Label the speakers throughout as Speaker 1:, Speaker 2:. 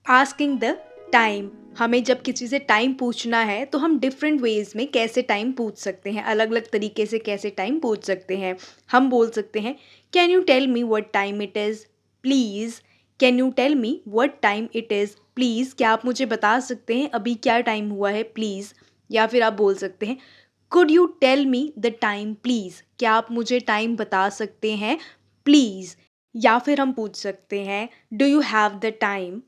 Speaker 1: Asking the time. हमें जब किसी से टाइम पूछना है तो हम डिफरेंट वेज में कैसे टाइम पूछ सकते हैं, अलग अलग तरीके से कैसे टाइम पूछ सकते हैं। हम बोल सकते हैं, can you tell me what time it is please. Can you tell me what time it is please. क्या आप मुझे बता सकते हैं अभी क्या टाइम हुआ है प्लीज़। या फिर आप बोल सकते हैं, could you tell me the time please. क्या आप मुझे टाइम बता सकते हैं प्लीज़। या फिर हम पूछ सकते हैं, do you have the time.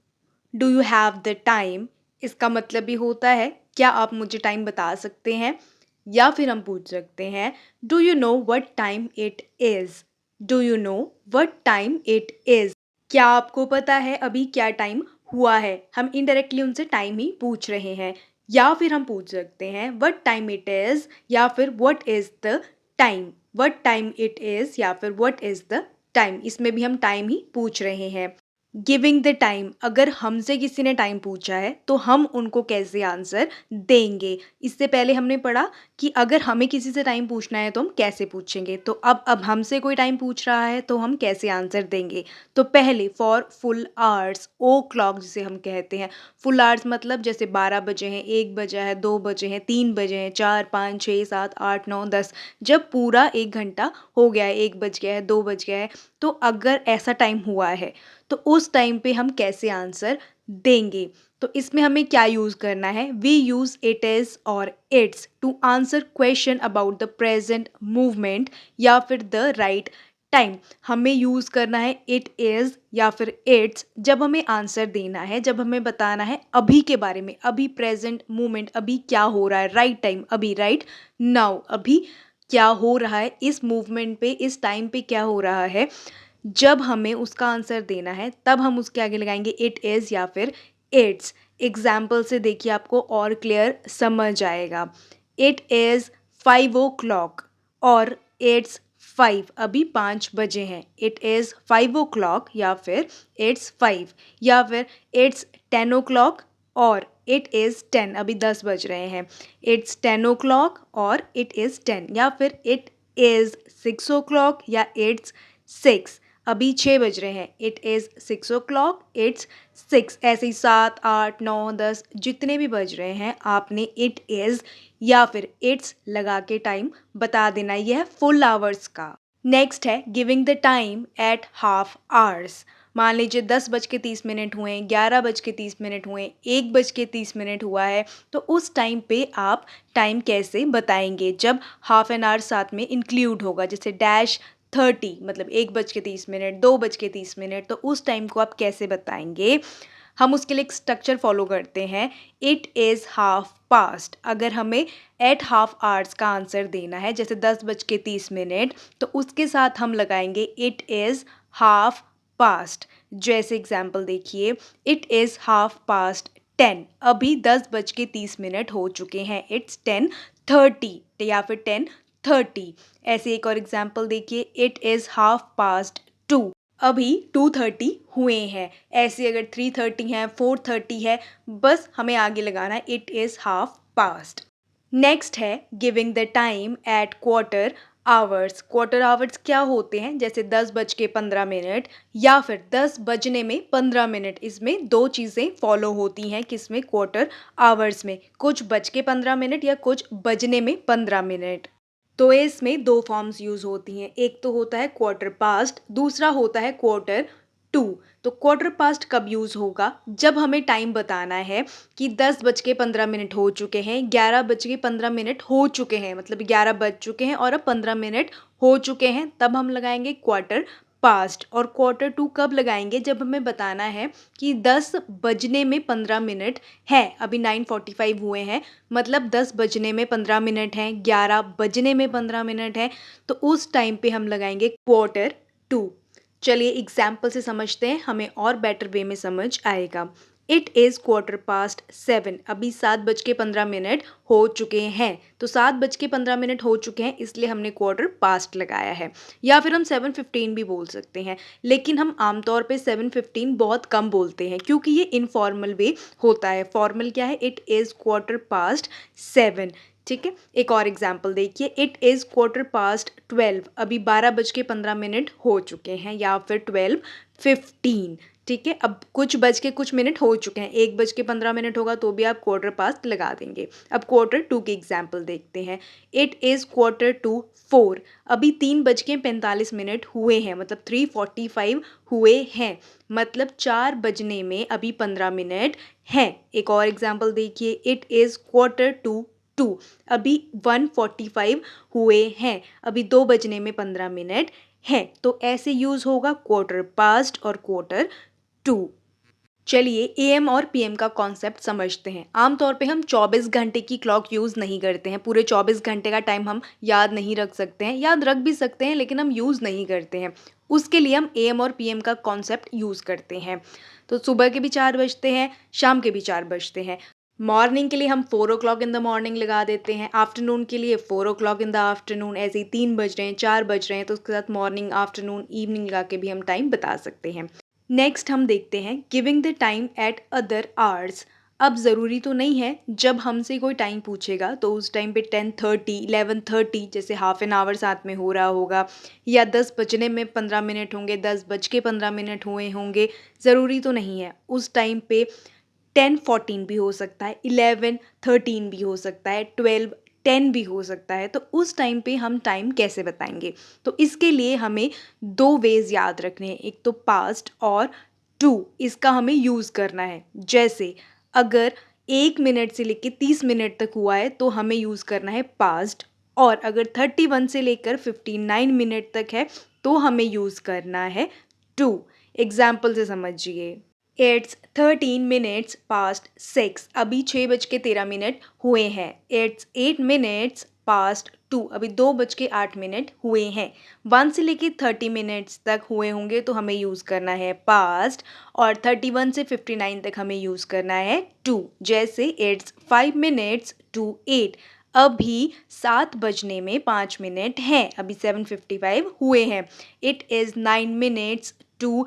Speaker 1: Do you have the time. इसका मतलब भी होता है, क्या आप मुझे टाइम बता सकते हैं। या फिर हम पूछ सकते हैं, do you know what time it is. Do you know what time it is. क्या आपको पता है अभी क्या टाइम हुआ है। हम इनडायरेक्टली उनसे टाइम ही पूछ रहे हैं। या फिर हम पूछ सकते हैं, वट टाइम इट इज़ या फिर what is the time. What time it is या फिर वट इज़ द टाइम। इसमें भी हम टाइम ही पूछ रहे हैं। Giving the time. अगर हमसे किसी ने टाइम पूछा है तो हम उनको कैसे आंसर देंगे। इससे पहले हमने पढ़ा कि अगर हमें किसी से टाइम पूछना है तो हम कैसे पूछेंगे। तो अब हमसे कोई टाइम पूछ रहा है तो हम कैसे आंसर देंगे। तो पहले for full hours, o'clock जिसे हम कहते हैं। फुल आवर्स मतलब जैसे 12 बजे हैं, 1 बजा है, 2 बजे हैं, 3 बजे हैं, 4 5 6 7 8 9 10। जब पूरा 1 घंटा हो गया है, 1 बज गया है, 2 बज गया है, तो अगर ऐसा टाइम हुआ है तो उस टाइम पे हम कैसे आंसर देंगे। तो इसमें हमें क्या यूज़ करना है, वी यूज़ इट इज़ और it's to answer question about the present movement या फिर द राइट टाइम। हमें यूज़ करना है इट इज़ या फिर इट्स जब हमें आंसर देना है, जब हमें बताना है अभी के बारे में, अभी प्रेजेंट मूवमेंट, अभी क्या हो रहा है, राइट टाइम, अभी राइट नाउ, अभी क्या हो रहा है, इस मूवमेंट पे, इस टाइम पे क्या हो रहा है। जब हमें उसका आंसर देना है तब हम उसके आगे लगाएंगे इट इज़ या फिर इट्स। एग्जाम्पल से देखिए आपको और क्लियर समझ आएगा। इट इज़ 5 o'clock और इट्स 5, अभी 5 बजे हैं। इट इज़ 5 o'clock या फिर इट्स 5। या फिर इट्स 10 o'clock और इट इज़ 10, अभी 10 बज रहे हैं। इट्स 10 o'clock और इट इज़ 10। या फिर इट इज़ 6 o'clock या इट्स 6, अभी 6 बज रहे हैं। It is 6 o'clock, it's 6। ऐसे ही 7 8 9 10 जितने भी बज रहे हैं आपने इट इज़ या फिर इट्स लगा के टाइम बता देना। यह है फुल आवर्स का। नेक्स्ट है giving the time at half hours. मान लीजिए 10:30 हुए, 11:30 हुए, 1:30 हुआ है, तो उस टाइम पे आप टाइम कैसे बताएंगे जब हाफ एन आवर साथ में इंक्लूड होगा। जैसे -30 मतलब 1:30, 2:30, तो उस टाइम को आप कैसे बताएंगे। हम उसके लिए एक स्ट्रक्चर फॉलो करते हैं, इट इज़ हाफ पास्ट। अगर हमें एट हाफ आवर्स का आंसर देना है, जैसे 10:30, तो उसके साथ हम लगाएंगे इट इज़ हाफ पास्ट। जैसे एग्जाम्पल देखिए, इट इज़ हाफ पास्ट 10, अभी 10:30 हो चुके हैं। इट्स 10:30 या फिर 10:30। ऐसे एक और एग्जाम्पल देखिए, इट इज़ हाफ पास्ट 2, अभी 2:30 हुए हैं। ऐसे अगर 3:30 है, 4:30 है, बस हमें आगे लगाना है it is half past. Next है giving the time at quarter hours. Quarter hours क्या होते हैं, जैसे 10:15 या फिर 10:15। इसमें दो चीज़ें फॉलो होती हैं, किसमें, क्वार्टर आवर्स में, कुछ बज के 15 या कुछ बजने में 15। तो इसमें दो फॉर्म्स यूज़ होती हैं, एक तो होता है क्वार्टर पास्ट, दूसरा होता है क्वार्टर टू। तो क्वार्टर पास्ट कब यूज़ होगा, जब हमें टाइम बताना है कि 10:15 हो चुके हैं, 11:15 हो चुके हैं, मतलब 11 बज चुके हैं और अब 15 हो चुके हैं, तब हम लगाएंगे क्वार्टर पास्ट। और क्वार्टर टू कब लगाएंगे, जब हमें बताना है कि 10:15 है, अभी 9:45 हुए हैं, मतलब 10:15 हैं, 11:15 हैं, तो उस टाइम पे हम लगाएंगे क्वार्टर टू। चलिए एग्जाम्पल से समझते हैं, हमें और बेटर वे में समझ आएगा। इट इज़ Quarter past 7, अभी 7:15 हो चुके हैं। तो 7:15 हो चुके हैं, इसलिए हमने क्वार्टर पास्ट लगाया है। या फिर हम 7:15 भी बोल सकते हैं, लेकिन हम आमतौर पे 7:15 बहुत कम बोलते हैं, क्योंकि ये इनफॉर्मल वे होता है। फॉर्मल क्या है, इट इज़ Quarter past 7। ठीक है, एक और एग्जाम्पल देखिए, इट इज़ Quarter past 12, अभी 12:15 हो चुके हैं, या फिर 12:15। ठीक है, अब कुछ बज के कुछ मिनट हो चुके हैं, 1:15 होगा तो भी आप क्वार्टर पास्ट लगा देंगे। अब क्वार्टर टू की एग्जाम्पल देखते हैं। इट इज़ क्वार्टर टू 4, अभी 3:45 हुए हैं, मतलब 3:45 हुए हैं, मतलब 4 बजने में अभी 15 मिनट हैं। एक और एग्जाम्पल देखिए, इट इज़ क्वार्टर टू 2, अभी 1:45 हुए हैं, अभी 2 बजने में 15 मिनट है। तो ऐसे यूज़ होगा क्वार्टर पास्ट और क्वार्टर टू। चलिए एएम और पीएम का कॉन्सेप्ट समझते हैं। आमतौर पे हम 24 घंटे की क्लॉक यूज़ नहीं करते हैं, पूरे 24 घंटे का टाइम हम याद नहीं रख सकते हैं, याद रख भी सकते हैं लेकिन हम यूज़ नहीं करते हैं। उसके लिए हम एएम और पीएम का कॉन्सेप्ट यूज़ करते हैं। तो सुबह के भी 4 बजते हैं, शाम के भी 4 बजते हैं। मॉर्निंग के लिए हम 4 o'clock इन द मॉर्निंग लगा देते हैं, आफ्टरनून के लिए 4 o'clock इन द आफ्टरनून, ऐसे ही 3 बज रहे हैं, 4 बज रहे हैं, तो उसके साथ मॉर्निंग, आफ्टरनून, इवनिंग लगा के भी हम टाइम बता सकते हैं। नेक्स्ट हम देखते हैं giving the time eight other hours. अब ज़रूरी तो नहीं है जब हमसे कोई टाइम पूछेगा तो उस टाइम पे 10:30, 11:30 जैसे हाफ एन आवर साथ में हो रहा होगा, या 10 बजने में 15 मिनट होंगे, 10:15 हुए होंगे, ज़रूरी तो नहीं है। उस टाइम पे 10:14 भी हो सकता है, 11:13 भी हो सकता है, 12:10 भी हो सकता है। तो उस टाइम पे हम टाइम कैसे बताएंगे? तो इसके लिए हमें 2 वेज़ याद रखने हैं, एक तो पास्ट और टू, इसका हमें यूज़ करना है। जैसे अगर 1 मिनट से लेके 30 मिनट तक हुआ है तो हमें यूज़ करना है पास्ट, और अगर 31 से लेकर 59 मिनट तक है तो हमें यूज़ करना है टू। एग्ज़ाम्पल से समझिए। इट्स 13 minutes past 6, अभी 6:13 हुए हैं। इट्स 8 minutes past 2, अभी 2:08 हुए हैं। 1 से लेके 30 मिनट्स तक हुए होंगे तो हमें यूज़ करना है पास्ट, और 31 से 59 तक हमें यूज़ करना है टू। जैसे इट्स 5 minutes to 8, अभी 7 बजने में 5 मिनट हैं, अभी 7:55 हुए हैं। इट इज़ 9 minutes to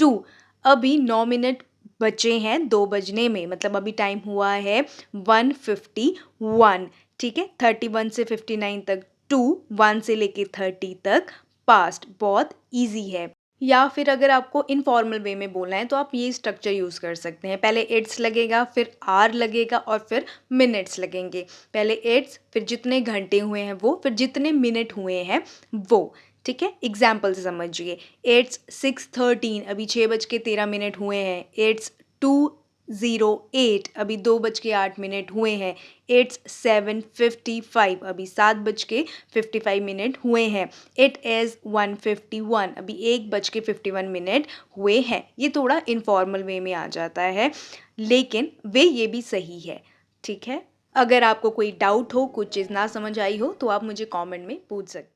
Speaker 1: 2, अभी 9 मिनट बचे हैं 2 बजने में, मतलब अभी टाइम हुआ है 1:51। ठीक है, 31 से 59 तक टू, 1 से लेके 30 तक पास्ट, बहुत ईजी है। या फिर अगर आपको इनफॉर्मल वे में बोलना है तो आप ये स्ट्रक्चर यूज़ कर सकते हैं। पहले इट्स लगेगा, फिर आर लगेगा, और फिर मिनट्स लगेंगे। पहले इट्स, फिर जितने घंटे हुए हैं वो, फिर जितने मिनट हुए हैं वो। ठीक है, एग्जाम्पल से समझिए। इट्स 6:13, अभी 6:13 हुए हैं। इट्स 2:08, अभी 2:08 हुए हैं। इट्स 7:55, अभी 7:55 हुए हैं। इट इज़ 1:51, अभी 1:51 हुए हैं। ये थोड़ा इनफॉर्मल वे में आ जाता है, लेकिन वे ये भी सही है। ठीक है, अगर आपको कोई डाउट हो, कुछ चीज़ ना समझ आई हो तो आप मुझे कमेंट में पूछ सकते हैं।